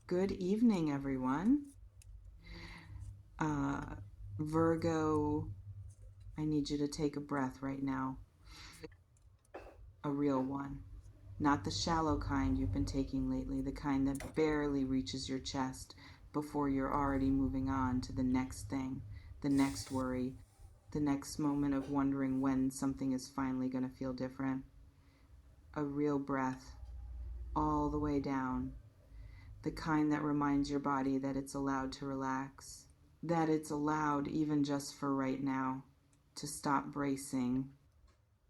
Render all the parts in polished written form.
Good evening, everyone. Uh, Virgo, I need you to take a breath right now. A real one. Not the shallow kind you've been taking lately, the kind that barely reaches your chest before you're already moving on to the next thing, the next worry, the next moment of wondering when something is finally going to feel different. A real breath, all the way down. The kind that reminds your body that it's allowed to relax, that it's allowed, even just for right now, to stop bracing.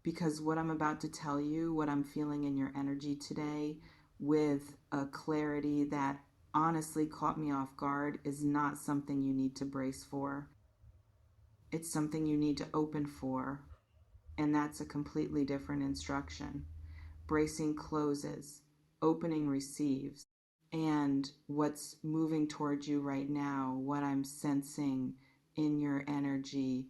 Because what I'm about to tell you, what I'm feeling in your energy today, with a clarity that honestly caught me off guard, is not something you need to brace for. It's something you need to open for. And that's a completely different instruction. Bracing closes, opening receives. And what's moving towards you right now, what I'm sensing in your energy,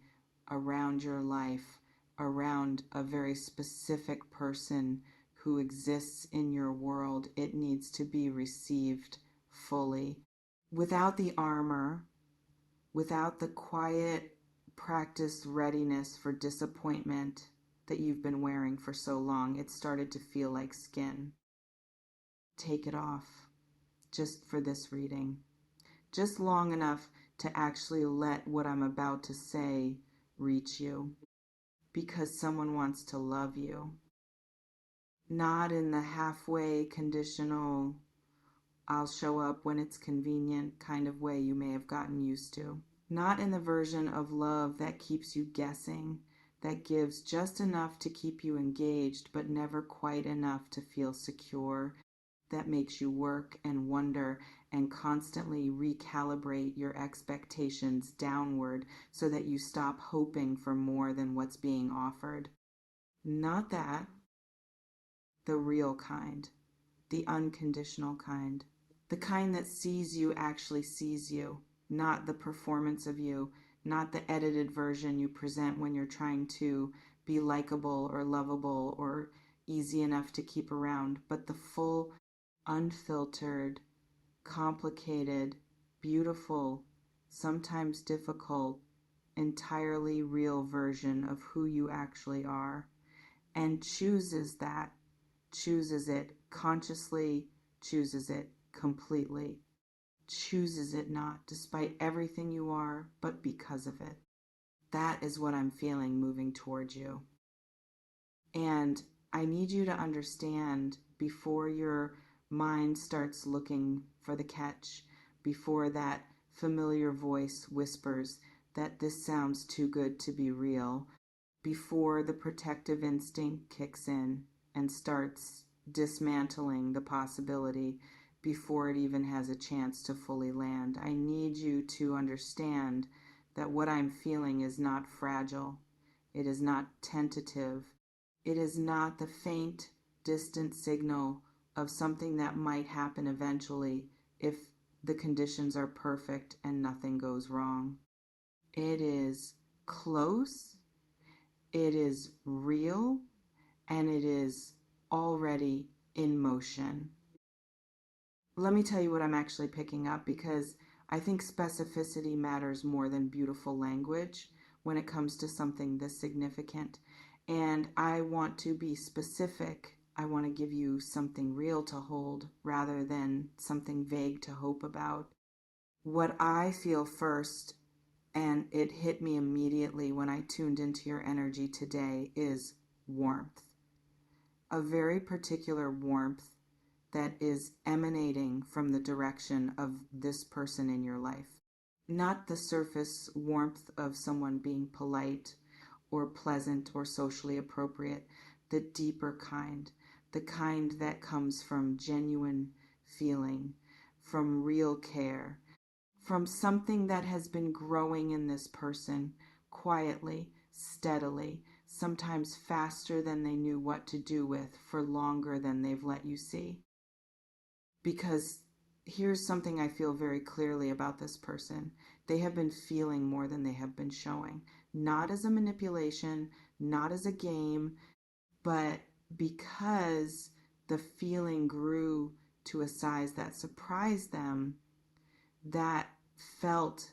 around your life, around a very specific person who exists in your world, it needs to be received fully. Without the armor, without the quiet, practiced readiness for disappointment that you've been wearing for so long, it started to feel like skin. Take it off. Just for this reading, just long enough to actually let what I'm about to say reach you, because someone wants to love you. Not in the halfway conditional, I'll show up when it's convenient kind of way you may have gotten used to. Not in the version of love that keeps you guessing, that gives just enough to keep you engaged, but never quite enough to feel secure, that makes you work and wonder and constantly recalibrate your expectations downward so that you stop hoping for more than what's being offered. Not that. The real kind. The unconditional kind. The kind that sees you actually sees you, not the performance of you, not the edited version you present when you're trying to be likable or lovable or easy enough to keep around, but the full, unfiltered, complicated, beautiful, sometimes difficult, entirely real version of who you actually are, and chooses it consciously, chooses it completely, chooses it not despite everything you are, but because of it. That is what I'm feeling moving towards you. And I need you to understand, before your mind starts looking for the catch, before that familiar voice whispers that this sounds too good to be real, before the protective instinct kicks in and starts dismantling the possibility before it even has a chance to fully land. I need you to understand that what I'm feeling is not fragile. It is not tentative. It is not the faint, distant signal of something that might happen eventually if the conditions are perfect and nothing goes wrong. It is close, it is real, and it is already in motion. Let me tell you what I'm actually picking up, because I think specificity matters more than beautiful language when it comes to something this significant. And I want to be specific. I want to give you something real to hold rather than something vague to hope about. What I feel first, and it hit me immediately when I tuned into your energy today, is warmth. A very particular warmth that is emanating from the direction of this person in your life. Not the surface warmth of someone being polite or pleasant or socially appropriate, the deeper kind, the kind that comes from genuine feeling, from real care, from something that has been growing in this person quietly, steadily, sometimes faster than they knew what to do with, for longer than they've let you see. Because here's something I feel very clearly about this person. They have been feeling more than they have been showing. Not as a manipulation, not as a game, but because the feeling grew to a size that surprised them, that felt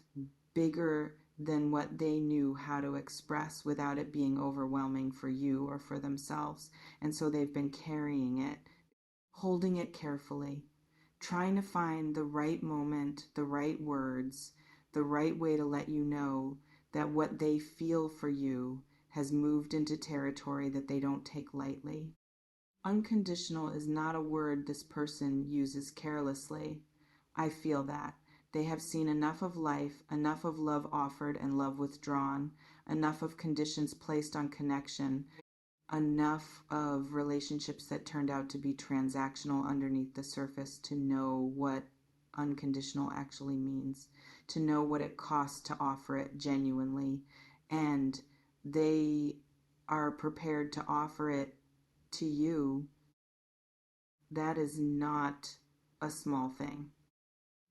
bigger than what they knew how to express without it being overwhelming for you or for themselves. And so they've been carrying it, holding it carefully, trying to find the right moment, the right words, the right way to let you know that what they feel for you has moved into territory that they don't take lightly. Unconditional is not a word this person uses carelessly. I feel that. They have seen enough of life, enough of love offered and love withdrawn, enough of conditions placed on connection, enough of relationships that turned out to be transactional underneath the surface to know what unconditional actually means, to know what it costs to offer it genuinely. And they are prepared to offer it to you. That is not a small thing.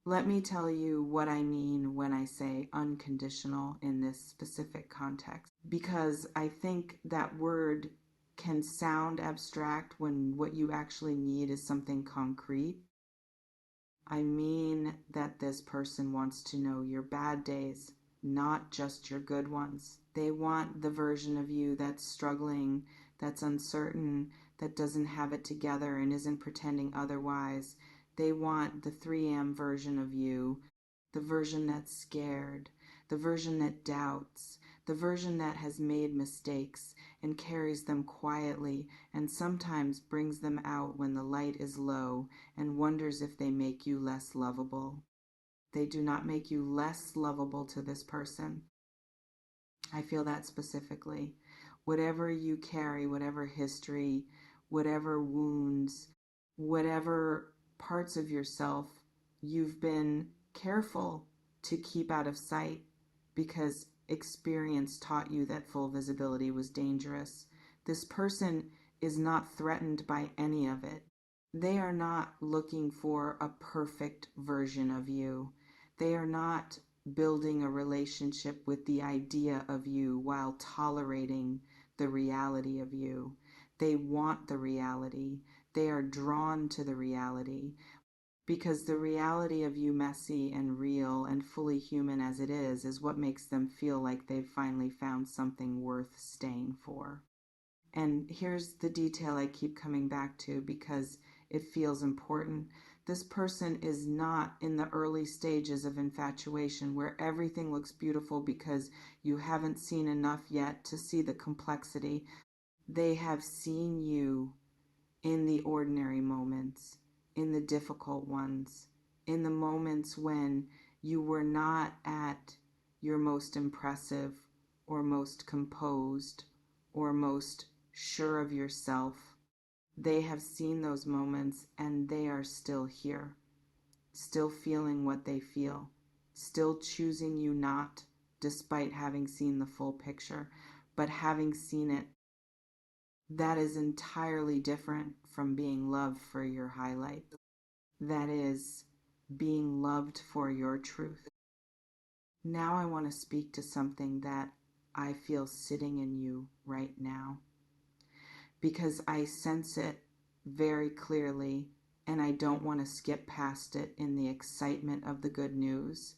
Let me tell you what I mean when I say unconditional in this specific context, because I think that word can sound abstract when what you actually need is something concrete. I mean that this person wants to know your bad days, not just your good ones. They want the version of you that's struggling, that's uncertain, that doesn't have it together and isn't pretending otherwise. They want the 3M version of you, the version that's scared, the version that doubts, the version that has made mistakes and carries them quietly and sometimes brings them out when the light is low and wonders if they make you less lovable. They do not make you less lovable to this person. I feel that specifically. Whatever you carry, whatever history, whatever wounds, whatever parts of yourself you've been careful to keep out of sight because experience taught you that full visibility was dangerous. This person is not threatened by any of it. They are not looking for a perfect version of you. They are not building a relationship with the idea of you while tolerating the reality of you. They want the reality. They are drawn to the reality because the reality of you, messy and real and fully human as it is what makes them feel like they've finally found something worth staying for. And here's the detail I keep coming back to because it feels important. This person is not in the early stages of infatuation where everything looks beautiful because you haven't seen enough yet to see the complexity. They have seen you in the ordinary moments, in the difficult ones, in the moments when you were not at your most impressive or most composed or most sure of yourself. They have seen those moments and they are still here, still feeling what they feel, still choosing you not, despite having seen the full picture, but having seen it. That is entirely different from being loved for your highlight. That is being loved for your truth. Now I want to speak to something that I feel sitting in you right now, because I sense it very clearly and I don't want to skip past it in the excitement of the good news.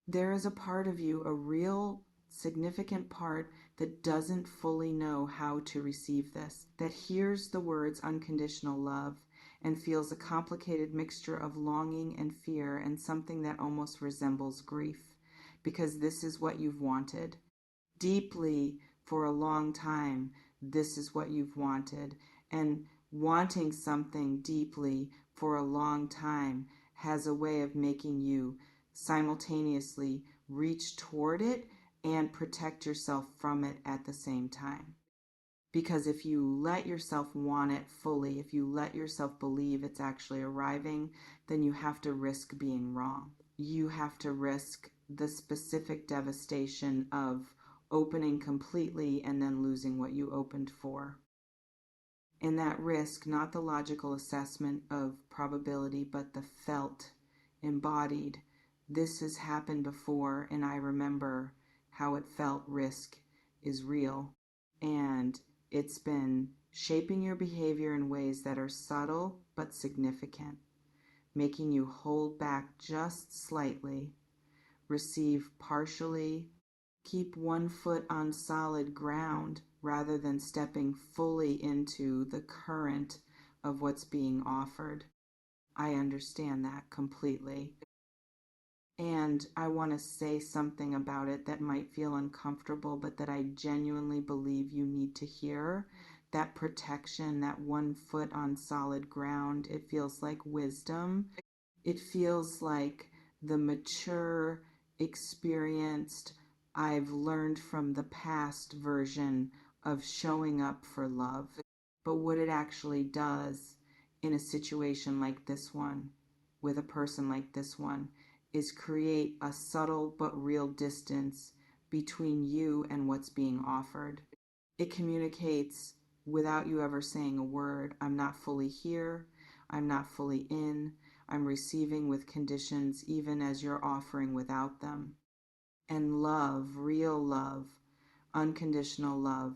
There is a part of you, a real significant part, that doesn't fully know how to receive this, that hears the words unconditional love and feels a complicated mixture of longing and fear and something that almost resembles grief, because this is what you've wanted. Deeply, for a long time, this is what you've wanted. And wanting something deeply for a long time has a way of making you simultaneously reach toward it and protect yourself from it at the same time. Because if you let yourself want it fully, if you let yourself believe it's actually arriving, then you have to risk being wrong. You have to risk the specific devastation of opening completely and then losing what you opened for. In that risk, not the logical assessment of probability, but the felt, embodied. This has happened before, and I remember how it felt. Risk is real, and it's been shaping your behavior in ways that are subtle but significant. making you hold back just slightly, receive partially, keep one foot on solid ground rather than stepping fully into the current of what's being offered. I understand that completely. And I want to say something about it that might feel uncomfortable, but that I genuinely believe you need to hear. That protection, that one foot on solid ground, it feels like wisdom. It feels like the mature, experienced, I've learned from the past version of showing up for love. But what it actually does in a situation like this one, with a person like this one, is create a subtle but real distance between you and what's being offered. It communicates without you ever saying a word. I'm not fully here. I'm not fully in. I'm receiving with conditions even as you're offering without them. And love, real love, unconditional love,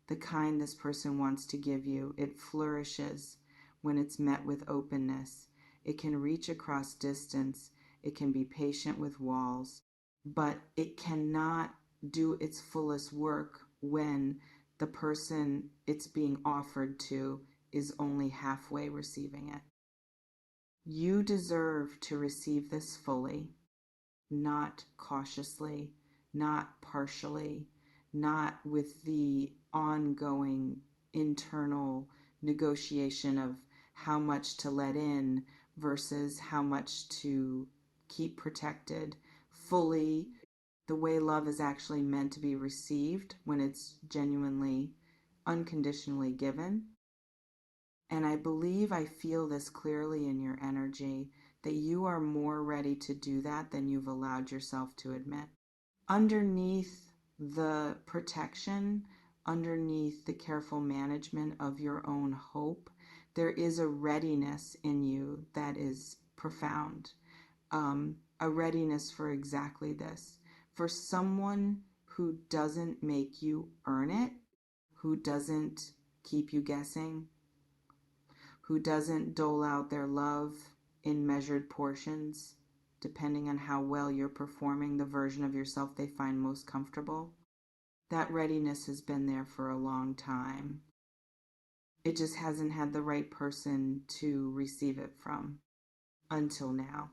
the kind this person wants to give you, it flourishes when it's met with openness. It can reach across distance. It can be patient with walls, but it cannot do its fullest work when the person it's being offered to is only halfway receiving it. You deserve to receive this fully, not cautiously, not partially, not with the ongoing internal negotiation of how much to let in versus how much to keep protected. Fully, the way love is actually meant to be received when it's genuinely, unconditionally given. And I believe I feel this clearly in your energy that you are more ready to do that than you've allowed yourself to admit. Underneath the protection, underneath the careful management of your own hope, there is a readiness in you that is profound. A readiness for exactly this. For someone who doesn't make you earn it, who doesn't keep you guessing, who doesn't dole out their love in measured portions, depending on how well you're performing the version of yourself they find most comfortable. That readiness has been there for a long time. It just hasn't had the right person to receive it from until now.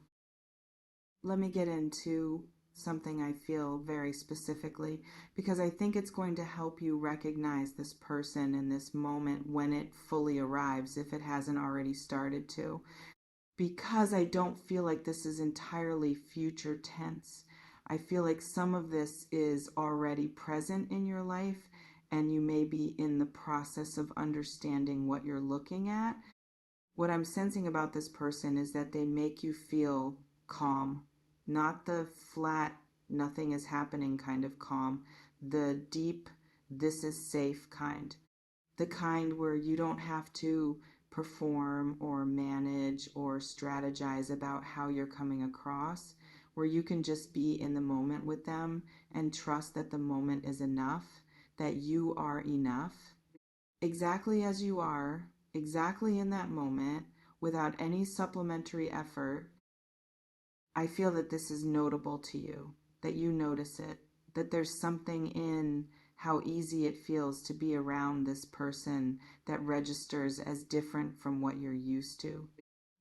Let me get into something I feel very specifically because I think it's going to help you recognize this person in this moment when it fully arrives, if it hasn't already started to. Because I don't feel like this is entirely future tense. I feel like some of this is already present in your life, and you may be in the process of understanding what you're looking at. What I'm sensing about this person is that they make you feel calm, not the flat, nothing is happening kind of calm, the deep, this is safe kind. The kind where you don't have to perform or manage or strategize about how you're coming across, where you can just be in the moment with them and trust that the moment is enough, that you are enough, exactly as you are, exactly in that moment, without any supplementary effort. I feel that this is notable to you, that you notice it, that there's something in how easy it feels to be around this person that registers as different from what you're used to.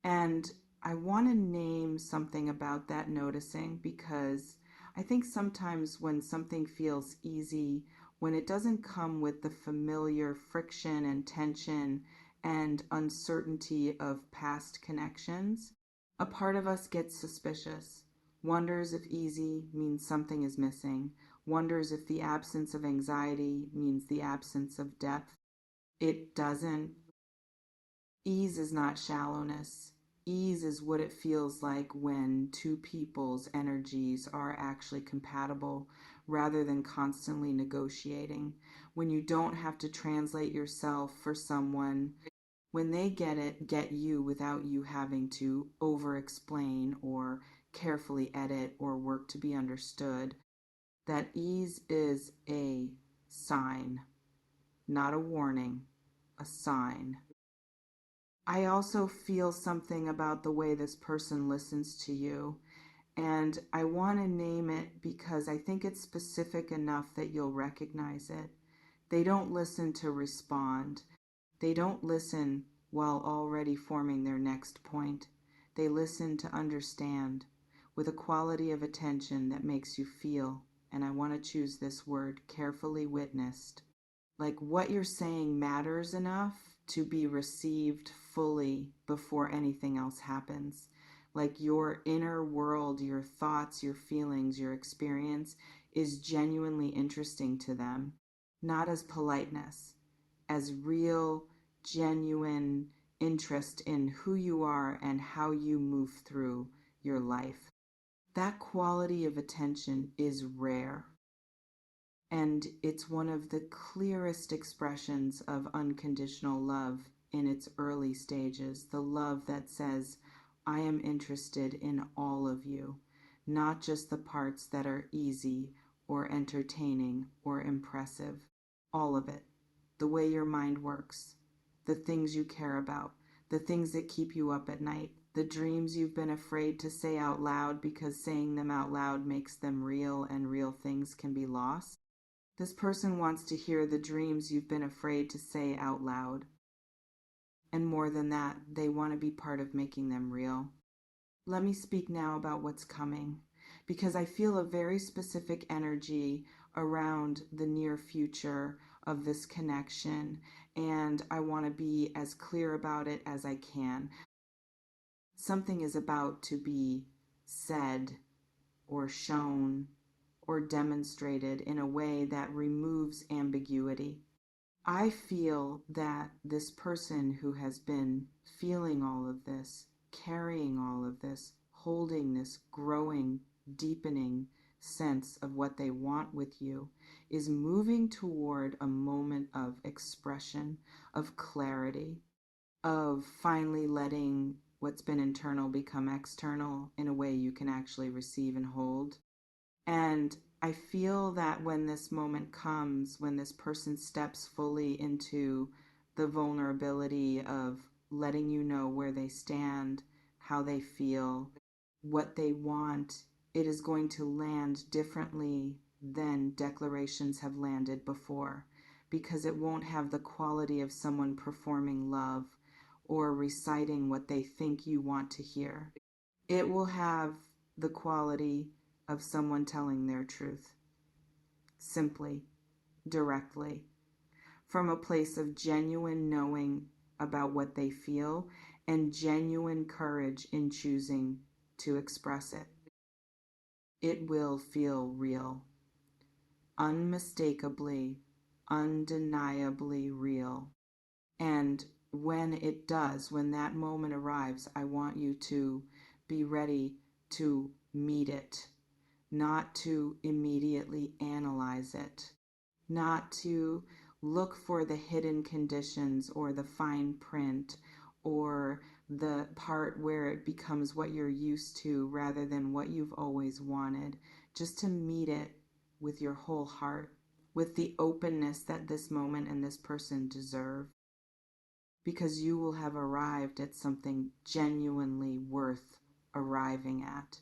And I want to name something about that noticing because I think sometimes when something feels easy, when it doesn't come with the familiar friction and tension and uncertainty of past connections, a part of us gets suspicious, wonders if easy means something is missing, wonders if the absence of anxiety means the absence of depth. It doesn't. Ease is not shallowness. Ease is what it feels like when two people's energies are actually compatible rather than constantly negotiating. When you don't have to translate yourself for someone, when they get it, get you without you having to over explain or carefully edit or work to be understood. That ease is a sign, not a warning, a sign. I also feel something about the way this person listens to you. And I want to name it because I think it's specific enough that you'll recognize it. They don't listen to respond. They don't listen while already forming their next point. They listen to understand with a quality of attention that makes you feel, and I want to choose this word, carefully witnessed. Like what you're saying matters enough to be received fully before anything else happens. Like your inner world, your thoughts, your feelings, your experience is genuinely interesting to them, not as politeness, as real, genuine interest in who you are and how you move through your life. That quality of attention is rare. And it's one of the clearest expressions of unconditional love in its early stages. The love that says, I am interested in all of you, not just the parts that are easy or entertaining or impressive. All of it. The way your mind works, the things you care about, the things that keep you up at night, the dreams you've been afraid to say out loud because saying them out loud makes them real and real things can be lost. This person wants to hear the dreams you've been afraid to say out loud. And more than that, they want to be part of making them real. Let me speak now about what's coming, because I feel a very specific energy around the near future of this connection, and I want to be as clear about it as I can. Something is about to be said or shown or demonstrated in a way that removes ambiguity. I feel that this person who has been feeling all of this, carrying all of this, holding this growing, deepening sense of what they want with you, is moving toward a moment of expression, of clarity, of finally letting what's been internal become external in a way you can actually receive and hold. And I feel that when this moment comes, when this person steps fully into the vulnerability of letting you know where they stand, how they feel, what they want, it is going to land differently than declarations have landed before, because it won't have the quality of someone performing love or reciting what they think you want to hear. It will have the quality of someone telling their truth, simply, directly, from a place of genuine knowing about what they feel and genuine courage in choosing to express it. It will feel real, unmistakably, undeniably real. And when it does, when that moment arrives, I want you to be ready to meet it, not to immediately analyze it, not to look for the hidden conditions or the fine print or the part where it becomes what you're used to rather than what you've always wanted, just to meet it with your whole heart, with the openness that this moment and this person deserve, because you will have arrived at something genuinely worth arriving at.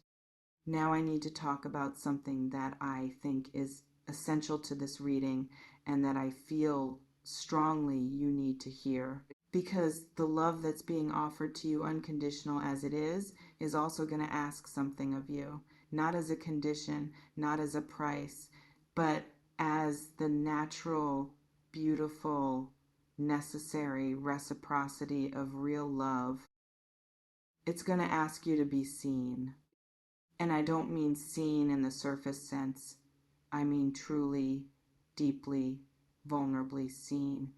Now I need to talk about something that I think is essential to this reading and that I feel strongly you need to hear. Because the love that's being offered to you, unconditional as it is also going to ask something of you. Not as a condition, not as a price, but as the natural, beautiful, necessary reciprocity of real love. It's going to ask you to be seen. And I don't mean seen in the surface sense. I mean truly, deeply, vulnerably seen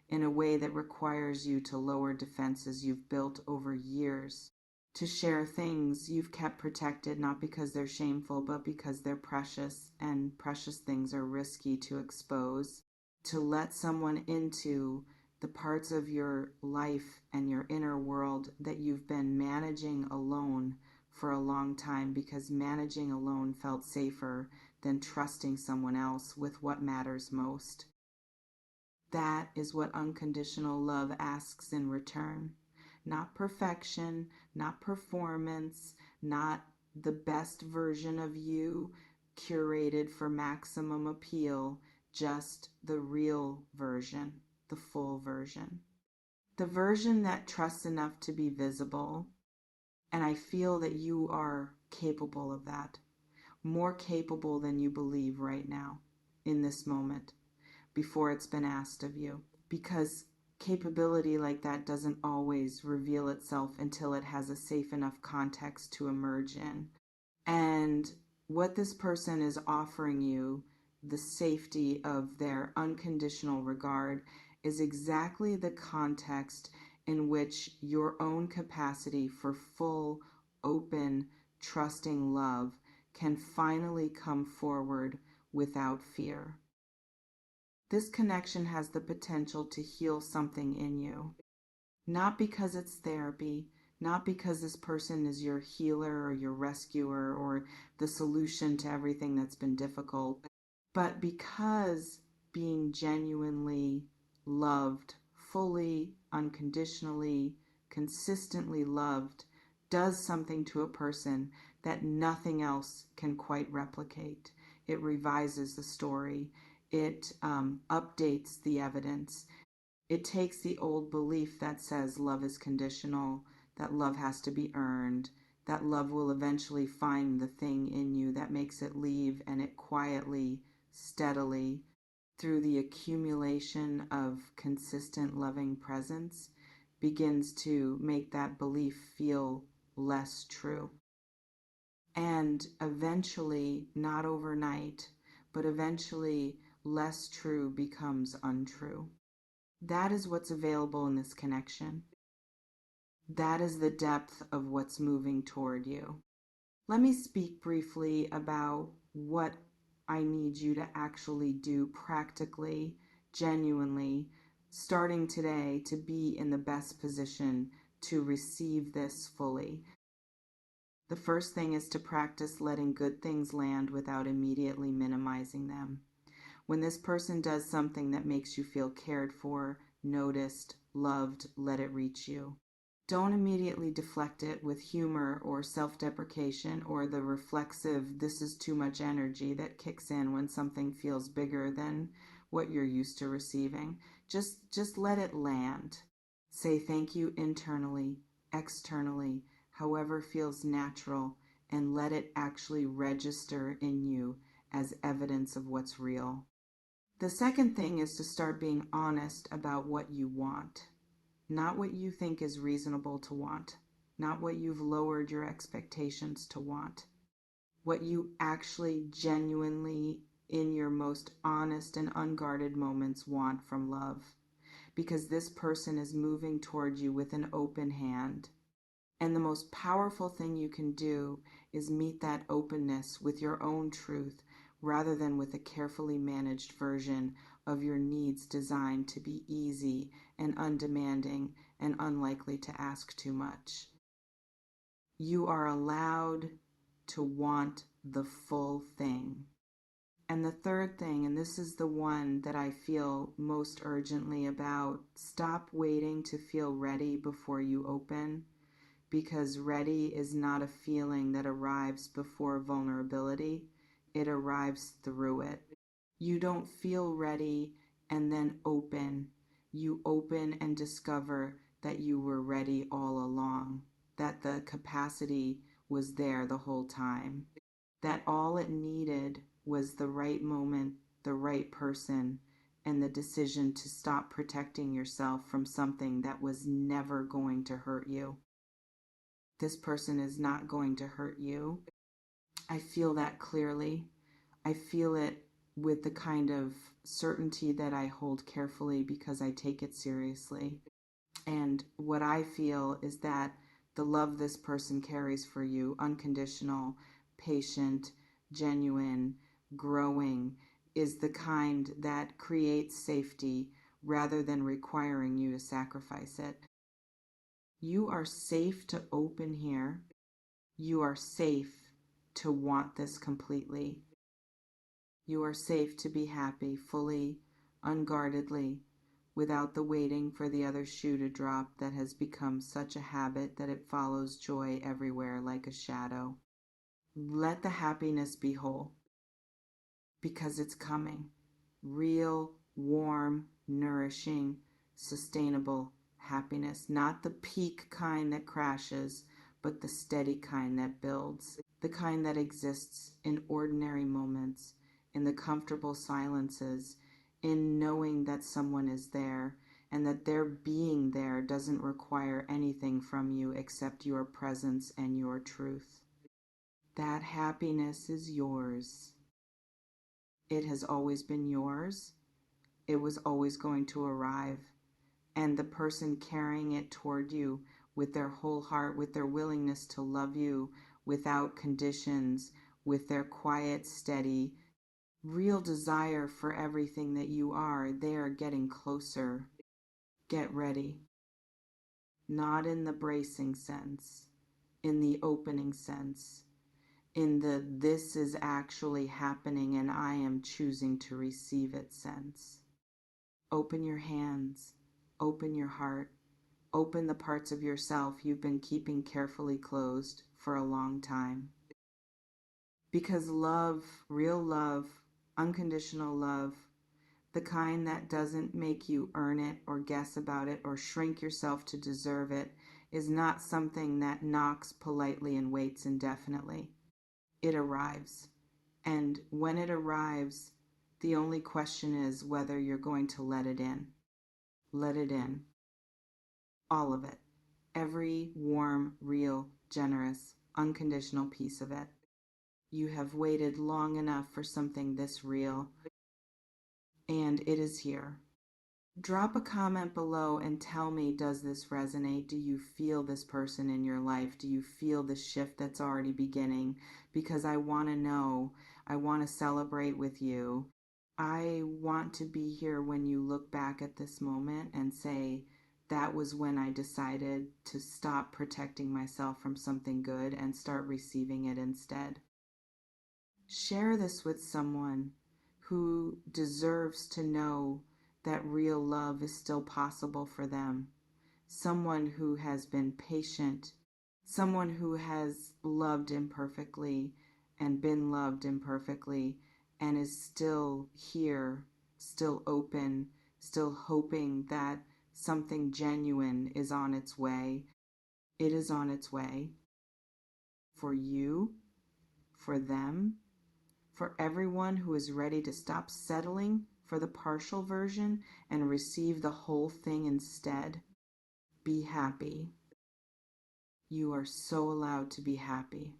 in a way that requires you to lower defenses you've built over years, to share things you've kept protected not because they're shameful but because they're precious, and precious things are risky to expose, to let someone into the parts of your life and your inner world that you've been managing alone for a long time because managing alone felt safer than trusting someone else with what matters most. That is what unconditional love asks in return. not perfection, not performance, not the best version of you curated for maximum appeal, just the real version, the full version. The version that trusts enough to be visible, and I feel that you are capable of that, more capable than you believe right now, in this moment, before it's been asked of you. Because capability like that doesn't always reveal itself until it has a safe enough context to emerge in. And what this person is offering you, the safety of their unconditional regard, is exactly the context in which your own capacity for full, open, trusting love can finally come forward without fear. This connection has the potential to heal something in you. Not because it's therapy, not because this person is your healer or your rescuer or the solution to everything that's been difficult, but because being genuinely loved, fully, unconditionally, consistently loved, does something to a person that nothing else can quite replicate. It revises the story. It updates the evidence. It takes the old belief that says love is conditional, that love has to be earned, that love will eventually find the thing in you that makes it leave, and it quietly, steadily, through the accumulation of consistent loving presence, begins to make that belief feel less true. And eventually, not overnight, but eventually, less true becomes untrue. That is what's available in this connection. That is the depth of what's moving toward you. Let me speak briefly about what I need you to actually do practically, genuinely, starting today to be in the best position to receive this fully. The first thing is to practice letting good things land without immediately minimizing them. When this person does something that makes you feel cared for, noticed, loved, let it reach you. Don't immediately deflect it with humor or self-deprecation or the reflexive, this is too much energy that kicks in when something feels bigger than what you're used to receiving. Just let it land. Say thank you internally, externally, however feels natural, and let it actually register in you as evidence of what's real. The second thing is to start being honest about what you want. Not what you think is reasonable to want. Not what you've lowered your expectations to want. What you actually genuinely, in your most honest and unguarded moments, want from love. Because this person is moving toward you with an open hand. And the most powerful thing you can do is meet that openness with your own truth rather than with a carefully managed version of your needs designed to be easy and undemanding and unlikely to ask too much. You are allowed to want the full thing. And the third thing, and this is the one that I feel most urgently about, stop waiting to feel ready before you open, because ready is not a feeling that arrives before vulnerability. It arrives through it. You don't feel ready and then open. You open and discover that you were ready all along, that the capacity was there the whole time, that all it needed was the right moment, the right person, and the decision to stop protecting yourself from something that was never going to hurt you. This person is not going to hurt you. I feel that clearly. I feel it with the kind of certainty that I hold carefully because I take it seriously. And what I feel is that the love this person carries for you, unconditional, patient, genuine, growing, is the kind that creates safety rather than requiring you to sacrifice it. You are safe to open here. You are safe to want this completely. You are safe to be happy, fully, unguardedly, without the waiting for the other shoe to drop that has become such a habit that it follows joy everywhere like a shadow. Let the happiness be whole, because it's coming. Real, warm, nourishing, sustainable happiness. Not the peak kind that crashes, but the steady kind that builds. The kind that exists in ordinary moments, in the comfortable silences, in knowing that someone is there and that their being there doesn't require anything from you except your presence and your truth. That happiness is yours. It has always been yours. It was always going to arrive. And the person carrying it toward you with their whole heart, with their willingness to love you without conditions, with their quiet, steady, real desire for everything that you are, they are getting closer. Get ready. Not in the bracing sense, in the opening sense, in the this is actually happening and I am choosing to receive it sense. Open your hands, open your heart, open the parts of yourself you've been keeping carefully closed for a long time. Because love, real love, unconditional love, the kind that doesn't make you earn it or guess about it or shrink yourself to deserve it, is not something that knocks politely and waits indefinitely. It arrives. And when it arrives, the only question is whether you're going to let it in. Let it in. All of it. Every warm, real, generous, unconditional piece of it. You have waited long enough for something this real, and it is here. Drop a comment below and tell me, does this resonate? Do you feel this person in your life? Do you feel the shift that's already beginning? Because I want to know. I want to celebrate with you. I want to be here when you look back at this moment and say, that was when I decided to stop protecting myself from something good and start receiving it instead. Share this with someone who deserves to know that real love is still possible for them. Someone who has been patient, someone who has loved imperfectly and been loved imperfectly and is still here, still open, still hoping that something genuine is on its way. It is on its way for you, for them, for everyone who is ready to stop settling for the partial version and receive the whole thing instead. Be happy. You are so allowed to be happy.